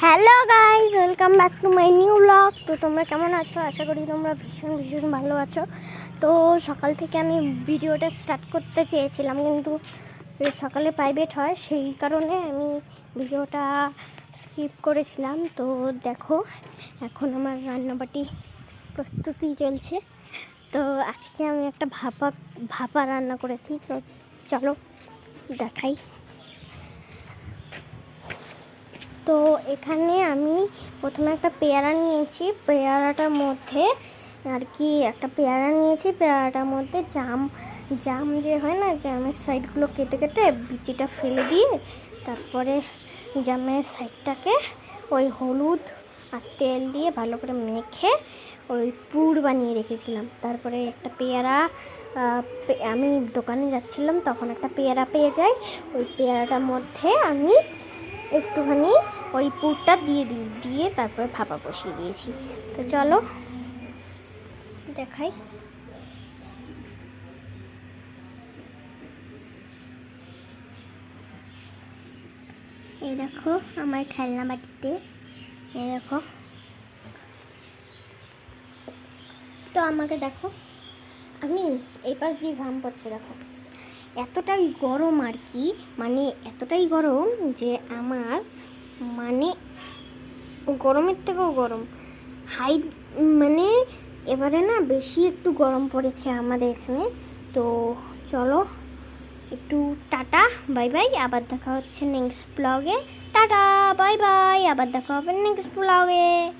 Hello guys, welcome back to my new blog. তো তোমরা কেমন আছো? আশা করি তোমরা ভীষণ ভীষণ ভালো আছো। তো সকাল থেকে আমি ভিডিওটা স্টার্ট করতে চেয়েছিলাম, কিন্তু সকালে প্রাইভেট হয়, সেই কারণে আমি ভিডিওটা স্কিপ করেছিলাম। তো দেখো, এখন আমার রান্নাবাটি প্রস্তুতি চলছে। তো আজকে আমি একটা ভাপা রান্না করেছি। তো চলো দেখাই। তো এখানে আমি প্রথমে একটা পেয়ারা নিয়েছি। পেয়ারাটার মধ্যে একটা পেয়ারা নিয়েছি। পেয়ারাটার মধ্যে জাম যে হয় না, জামের সাইডগুলো কেটে কেটে বিচিটা ফেলে দিয়ে তারপরে জামের সাইডটাকে ওই হলুদ আর তেল দিয়ে ভালো করে মেখে ওই পুর বানিয়ে রেখেছিলাম। তারপরে একটা পেয়ারা, আমি দোকানে যাচ্ছিলাম, তখন একটা পেয়ারা পেয়ে যাই। ওই পেয়ারাটার মধ্যে আমি একটুখানি ওই পুরটা দিয়ে তারপরে ভাপা বসিয়ে দিয়েছি। তো চলো দেখাই। এই দেখো আমার খেলনা বাটিতে, এই দেখো। তো আমাকে দেখো, আমি এই পাশ দিয়ে ঘাম পড়ছে, দেখো এতটাই গরম আর কি, মানে এতটাই গরম যে আমার মানে গরমের থেকেও গরম মানে এবারে না বেশি একটু গরম পড়েছে আমাদের এখানে। তো চলো একটু টাটা বাই বাই, আবার দেখা হচ্ছে নেক্সট ব্লগে। টাটা বাই বাই, আবার দেখা হবে নেক্সট ব্লগে।